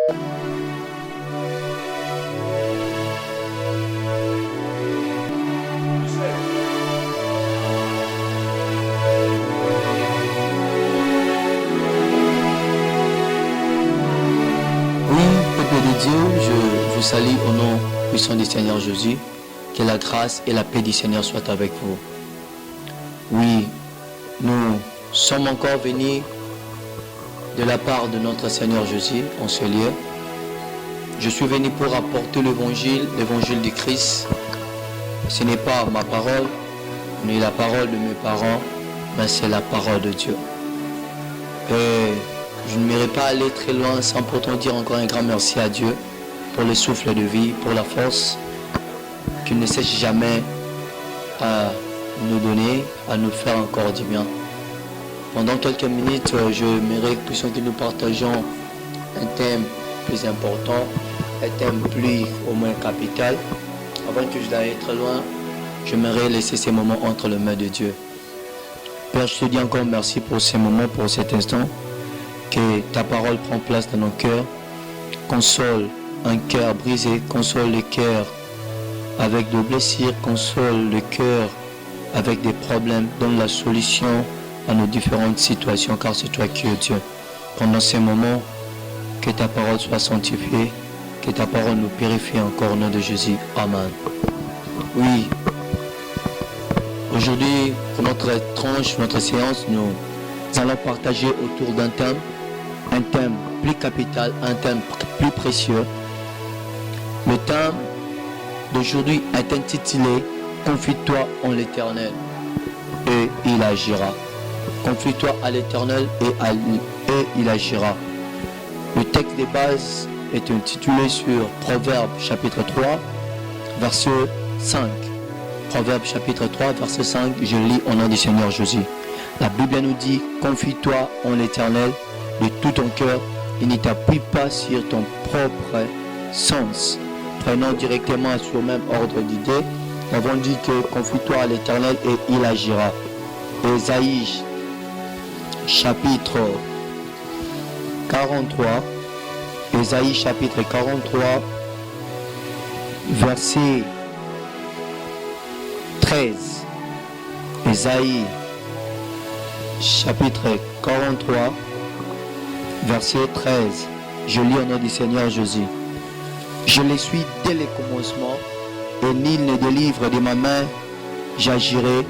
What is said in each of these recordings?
Dieu, je vous salue au nom puissant du Seigneur Jésus. Que la grâce et la paix du Seigneur soient avec vous. Oui, nous sommes encore venus de la part de notre Seigneur Jésus en ce lieu. Je suis venu pour apporter l'évangile du Christ. Ce n'est pas ma parole, ni la parole de mes parents, mais c'est la parole de Dieu. Et je ne m'irai pas aller très loin sans pourtant dire encore un grand merci à Dieu pour le souffle de vie, pour la force qu'il ne cesse jamais à nous donner, à nous faire encore du bien. Pendant quelques minutes, je m'irai que nous partageons un thème plus important, un thème plus au moins capital. Avant que je n'aille très loin, j'aimerais laisser ces moments entre les mains de Dieu. Père, je te dis encore merci pour ces moments, pour cet instant. Que ta parole prend place dans nos cœurs, console un cœur brisé, console le cœur avec des blessures, console le cœur avec des problèmes, donne la solution à nos différentes situations, car c'est toi qui es Dieu. Pendant ces moments, que ta parole soit sanctifiée, que ta parole nous purifie encore au nom de Jésus. Amen. Oui, aujourd'hui, pour notre tranche, notre séance, nous allons partager autour d'un thème plus capital, un thème plus précieux. Le thème d'aujourd'hui est intitulé « Confie-toi en l'Éternel et il agira ». Confie-toi à l'Éternel et il agira. Le texte de base est intitulé sur Proverbe chapitre 3, verset 5. Proverbe chapitre 3, verset 5, je lis au nom du Seigneur Jésus. La Bible nous dit, confie-toi en l'Éternel de tout ton cœur et ne t'appuie pas sur ton propre sens. Prenons directement sur le même ordre d'idée. Nous avons dit que confie-toi à l'Éternel et il agira. Ésaïe chapitre 43. Ésaïe chapitre 43, verset 13. Ésaïe chapitre 43, verset 13. Je lis au nom du Seigneur Jésus. Je les suis dès le commencement, et nul ne délivre de ma main. J'agirai,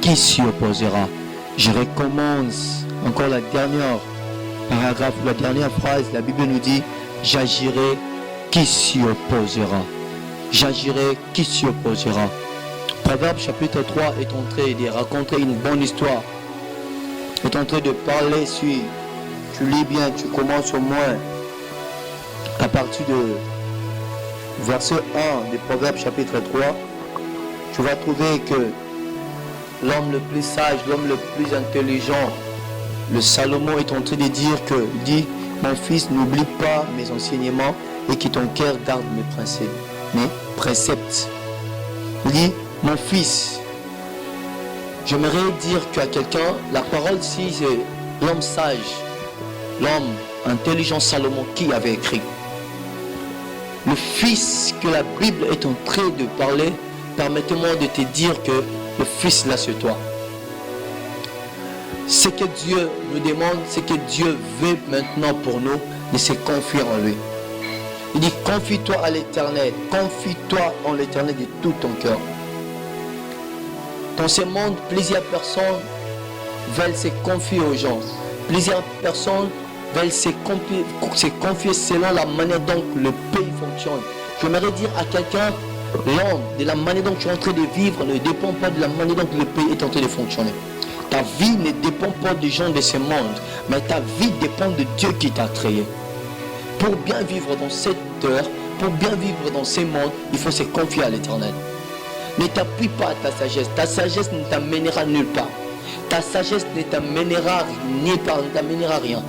qui s'y opposera? Je recommence encore la dernière paragraphe, la dernière phrase. La Bible nous dit, j'agirai, qui s'y opposera? J'agirai, qui s'y opposera? Proverbe chapitre 3 est en train de raconter une bonne histoire. Est en train de parler sur, tu lis bien, tu commences au moins à partir de verset 1 de Proverbe chapitre 3, tu vas trouver que l'homme le plus sage, l'homme le plus intelligent, le Salomon est en train de dire que, il dit, mon fils, n'oublie pas mes enseignements et que ton cœur garde mes préceptes. Il dit, mon fils, j'aimerais dire qu'à quelqu'un, la parole, si c'est l'homme sage, l'homme intelligent Salomon qui avait écrit. Le fils que la Bible est en train de parler, permettez-moi de te dire que le fils là c'est toi. Ce que Dieu nous demande, ce que Dieu veut maintenant pour nous, de se confier en lui. Il dit, confie-toi à l'Éternel, confie-toi en l'Éternel de tout ton cœur. Dans ce monde, plusieurs personnes veulent se confier aux gens. Plusieurs personnes veulent se confier selon la manière dont le pays fonctionne. J'aimerais dire à quelqu'un, l'homme, de la manière dont tu es en train de vivre ne dépend pas de la manière dont le pays est en train de fonctionner. Ta vie ne dépend pas des gens de ce monde, mais ta vie dépend de Dieu qui t'a créé. Pour bien vivre dans cette heure, pour bien vivre dans ce monde, il faut se confier à l'Éternel. Ne t'appuie pas à ta sagesse ne t'amènera nulle part. Ta sagesse ne t'amènera nulle part, ne t'amènera rien.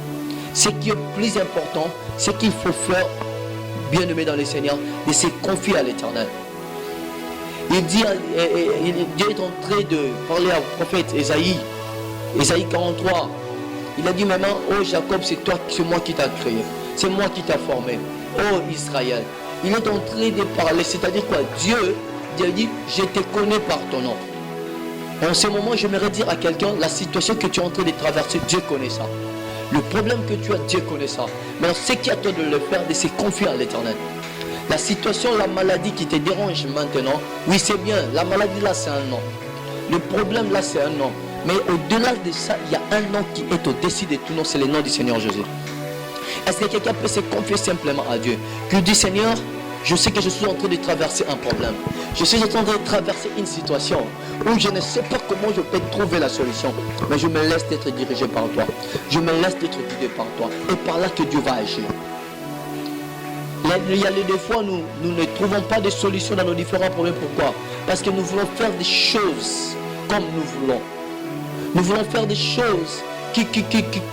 Ce qui est plus important, c'est qu'il faut faire, bien-aimé dans le Seigneur, de se confier à l'Éternel. Il dit, Dieu est en train de parler au prophète Ésaïe 43. Il a dit maintenant, oh Jacob, c'est moi qui t'ai créé. c'est moi qui t'ai formé. Oh Israël. Il est en train de parler, c'est-à-dire quoi? Dieu dit, je te connais par ton nom. En ce moment, j'aimerais dire à quelqu'un, la situation que tu es en train de traverser, Dieu connaît ça. Le problème que tu as, Dieu connaît ça. Mais ce qui attend de le faire, c'est se confier à l'Éternel. La situation, la maladie qui te dérange maintenant, oui c'est bien, la maladie là c'est un nom. Le problème là c'est un nom. Mais au-delà de ça, il y a un nom qui est au-dessus de tout nom, c'est le nom du Seigneur Jésus. Est-ce que quelqu'un peut se confier simplement à Dieu? Que dit Seigneur, je sais que je suis en train de traverser un problème. Je suis en train de traverser une situation où je ne sais pas comment je peux trouver la solution. Mais je me laisse être dirigé par toi. Je me laisse être guidé par toi. Et par là que Dieu va agir. Il y a des fois, nous ne trouvons pas de solution dans nos différents problèmes. Pourquoi? Parce que nous voulons faire des choses comme nous voulons. Nous voulons faire des choses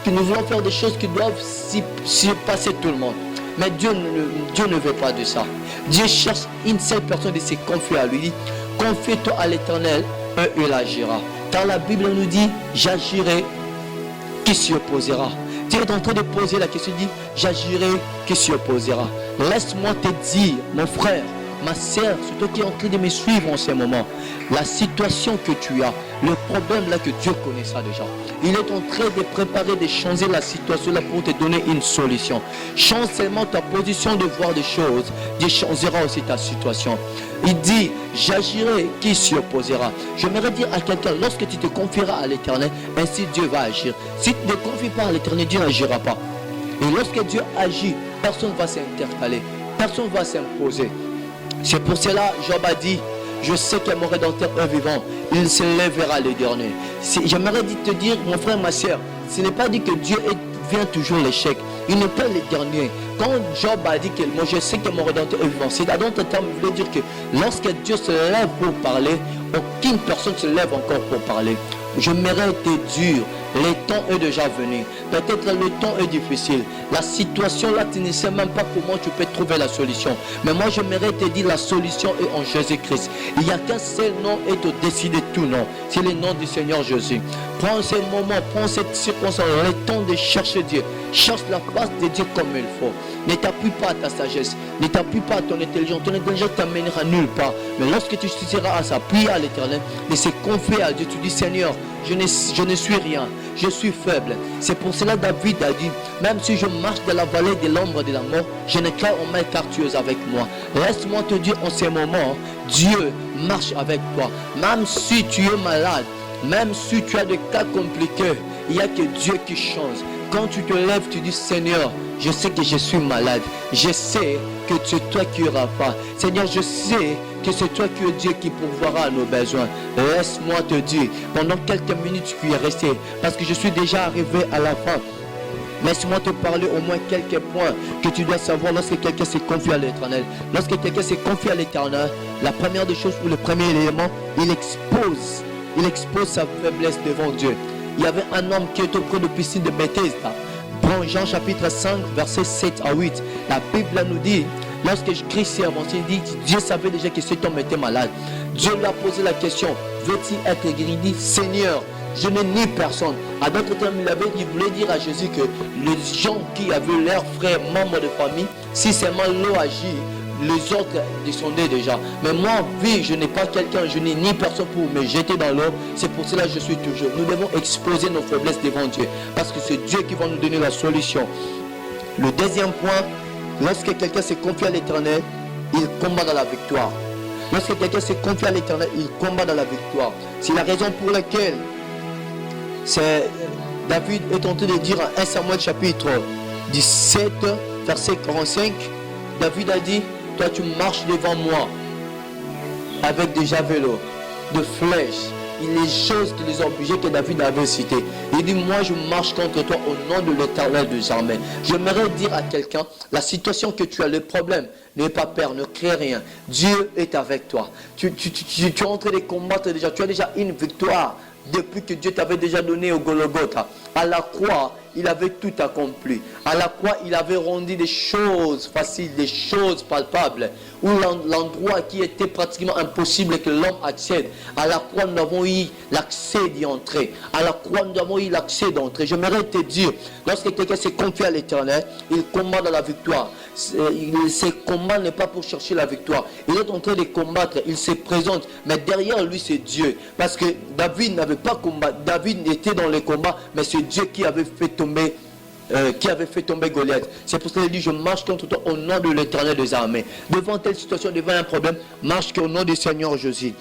nous voulons faire des choses qui doivent s'y passer tout le monde. Mais Dieu ne veut pas de ça. Dieu cherche une seule personne de se confier à lui. Il dit, confie-toi à l'Éternel et il agira. Car la Bible nous dit, j'agirai, qui s'y opposera? Dieu est en train de poser la question, il dit, j'agirai, qui s'y opposera? Laisse-moi te dire, mon frère, ma sœur, c'est toi qui es en train de me suivre en ce moment. La situation que tu as, le problème là que Dieu connaît ça déjà. Il est en train de préparer, de changer la situation là pour te donner une solution. Change seulement ta position de voir des choses. Dieu changera aussi ta situation. Il dit, j'agirai, qui s'y opposera? J'aimerais dire à quelqu'un, lorsque tu te confieras à l'Éternel, ainsi Dieu va agir. Si tu ne te confies pas à l'Éternel, Dieu n'agira pas. Et lorsque Dieu agit, personne ne va s'intercaler. Personne ne va s'imposer. C'est pour cela, Job a dit, je sais que mon Rédempteur est vivant, il se lèvera le dernier. J'aimerais te dire, mon frère, ma soeur, ce n'est pas dit que Dieu vient toujours l'échec. Il n'est pas le dernier. Quand Job a dit que moi je sais que mon Rédempteur est vivant, c'est à d'autres termes, il veut dire que lorsque Dieu se lève pour parler, aucune personne se lève encore pour parler. J'aimerais te dire, le temps est déjà venu. Peut-être le temps est difficile. La situation là, tu ne sais même pas comment tu peux trouver la solution. Mais moi, j'aimerais te dire, la solution est en Jésus-Christ. Il n'y a qu'un seul nom est au-dessus de tout nom. C'est le nom du Seigneur Jésus. Prends ce moment, prends cette circonstance, le temps de chercher Dieu. Cherche la face de Dieu comme il faut. Ne t'appuie pas à ta sagesse. Ne t'appuie pas à ton intelligence. Ton intelligence t'amènera nulle part. Mais lorsque tu seras à s'appuyer à l'Éternel, de se confier à Dieu, tu dis, Seigneur, je ne suis rien, je suis faible. C'est pour cela David a dit, même si je marche dans la vallée de l'ombre de la mort, je ne crains en main car tu es avec moi. Laisse-moi te dire en ce moment, Dieu marche avec toi. Même si tu es malade, même si tu as des cas compliqués, il n'y a que Dieu qui change. Quand tu te lèves, tu dis, Seigneur, je sais que je suis malade. Je sais que c'est toi qui auras pas. Seigneur, je sais que c'est toi qui es Dieu qui pourvoira à nos besoins. Laisse-moi te dire, pendant quelques minutes tu es resté, parce que je suis déjà arrivé à la fin. Laisse-moi te parler au moins quelques points que tu dois savoir lorsque quelqu'un se confie à l'Éternel. Lorsque quelqu'un se confie à l'Éternel, la première des choses, ou le premier élément, il expose sa faiblesse devant Dieu. Il y avait un homme qui était au cours de piscine de Bethesda. Bon, Jean chapitre 5, versets 7 à 8. La Bible nous dit, lorsque Christ s'est avancé, il dit, Dieu savait déjà que cet homme était malade. Dieu lui a posé la question, veux-il être guéri? Il dit, Seigneur, je n'ai ni personne. À d'autres termes, il voulait dire à Jésus que les gens qui avaient leurs frères, membres de famille, si seulement l'eau agit, les autres descendaient déjà. Mais moi, vu je n'ai pas quelqu'un, je n'ai ni personne pour me jeter dans l'eau. C'est pour cela que je suis toujours. Nous devons exposer nos faiblesses devant Dieu. Parce que c'est Dieu qui va nous donner la solution. Le deuxième point, lorsque quelqu'un se confie à l'Éternel, il combat dans la victoire. Lorsque quelqu'un se confie à l'Éternel, il combat dans la victoire. C'est la raison pour laquelle David est en train de dire en 1 Samuel chapitre 17, verset 45, David a dit, toi tu marches devant moi avec des javelots, de flèches, les choses que les objets que David avait cités. Il dit, moi je marche contre toi au nom de l'Éternel des armées. J'aimerais dire à quelqu'un, la situation que tu as, le problème, n'aie pas peur, ne crée rien. Dieu est avec toi. Tu es en train de combattre déjà, tu as déjà une victoire. Depuis que Dieu t'avait déjà donné au Golgotha, à la croix, il avait tout accompli. À la croix, il avait rendu des choses faciles, des choses palpables. Où l'endroit qui était pratiquement impossible que l'homme accède. À la croix, nous avons eu l'accès d'y entrer. À la croix, nous avons eu l'accès d'entrer. J'aimerais te dire, lorsque quelqu'un s'est confié à l'Éternel, il combat dans la victoire. Ses combats n'est pas pour chercher la victoire. Il est en train de combattre, il se présente, mais derrière lui c'est Dieu. Parce que David n'avait pas combattu, David était dans les combats, mais c'est Dieu qui avait fait tomber Goliath. C'est pour ça qu'il dit, je marche contre toi au nom de l'Éternel des armées. Devant telle situation, devant un problème, marche au nom du Seigneur Jésus.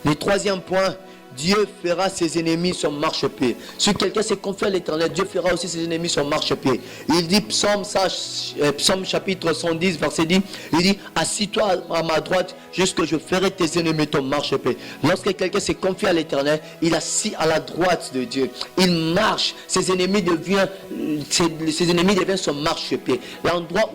Le troisième point, Dieu fera ses ennemis son marchepied. Si quelqu'un s'est confié à l'Éternel, Dieu fera aussi ses ennemis son marchepied. Il dit, Psaume chapitre 110, verset 10, il dit, assis-toi à ma droite, jusque je ferai tes ennemis ton marchepied. Lorsque quelqu'un s'est confié à l'Éternel, il assis à la droite de Dieu. Il marche, ses ennemis deviennent son marchepied. L'endroit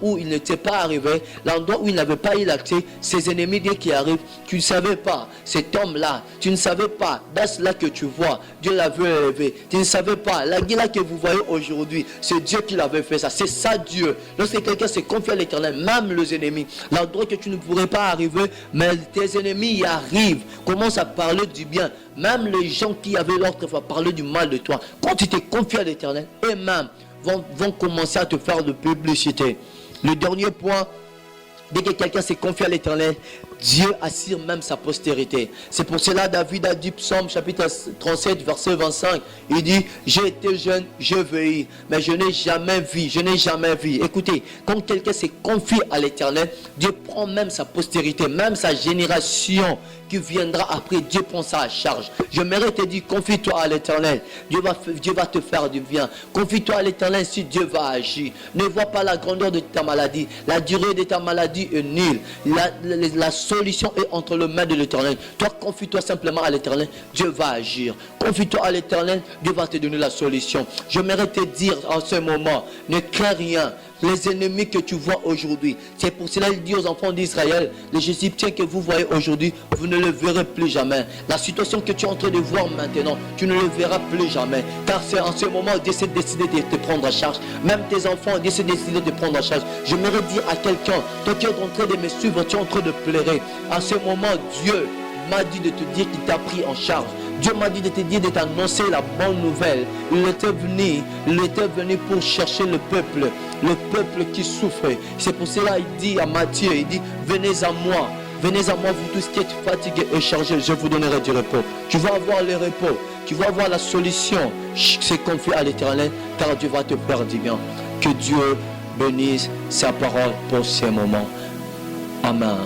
où il n'était pas arrivé, l'endroit où il n'avait pas eu l'accès, ses ennemis dès qu'ils arrivent, tu ne savais pas, cet homme-là, tu ne savais pas, dans cela que tu vois, Dieu l'avait élevé. Tu ne savais pas, la guerre que vous voyez aujourd'hui, c'est Dieu qui l'avait fait ça. C'est ça Dieu. Lorsque quelqu'un s'est confié à l'Éternel, même les ennemis, l'endroit que tu ne pourrais pas arriver, mais tes ennemis y arrivent, commencent à parler du bien. Même les gens qui avaient l'ordre de parler du mal de toi, quand tu t'es confié à l'Éternel, eux-mêmes vont commencer à te faire de publicité. Le dernier point, dès que quelqu'un s'est confié à l'Éternel, Dieu assure même sa postérité. C'est pour cela David a dit, Psaume chapitre 37, verset 25, il dit, j'ai été jeune, je vieillis, mais je n'ai jamais vu. Écoutez, quand quelqu'un s'est confié à l'Éternel, Dieu prend même sa postérité, même sa génération qui viendra après, Dieu prend ça à charge. J'aimerais te dire, confie-toi à l'Éternel, Dieu va te faire du bien. Confie-toi à l'Éternel si Dieu va agir. Ne vois pas la grandeur de ta maladie, la durée de ta maladie est nulle. La solution est entre les mains de l'Éternel. Toi, confie-toi simplement à l'Éternel, Dieu va agir. Confie-toi à l'Éternel, Dieu va te donner la solution. J'aimerais te dire en ce moment, ne crains rien. Les ennemis que tu vois aujourd'hui, c'est pour cela qu'il dit aux enfants d'Israël, les Égyptiens que vous voyez aujourd'hui, vous ne le verrez plus jamais. La situation que tu es en train de voir maintenant, tu ne le verras plus jamais. Car c'est en ce moment, Dieu s'est décidé de te prendre en charge. Même tes enfants, Dieu s'est décidé de te prendre en charge. J'aimerais dire à quelqu'un, toi qui es en train de me suivre, tu es en train de pleurer. En ce moment, Dieu m'a dit de te dire qu'il t'a pris en charge. Dieu m'a dit de te dire, de t'annoncer la bonne nouvelle. Il était venu pour chercher le peuple qui souffre. C'est pour cela qu'il dit à Matthieu, il dit, venez à moi, vous tous qui êtes fatigués et chargés, je vous donnerai du repos. Tu vas avoir le repos, tu vas avoir la solution. C'est confié à l'Éternel, car Dieu va te faire du bien. Que Dieu bénisse sa parole pour ces moments. Amen.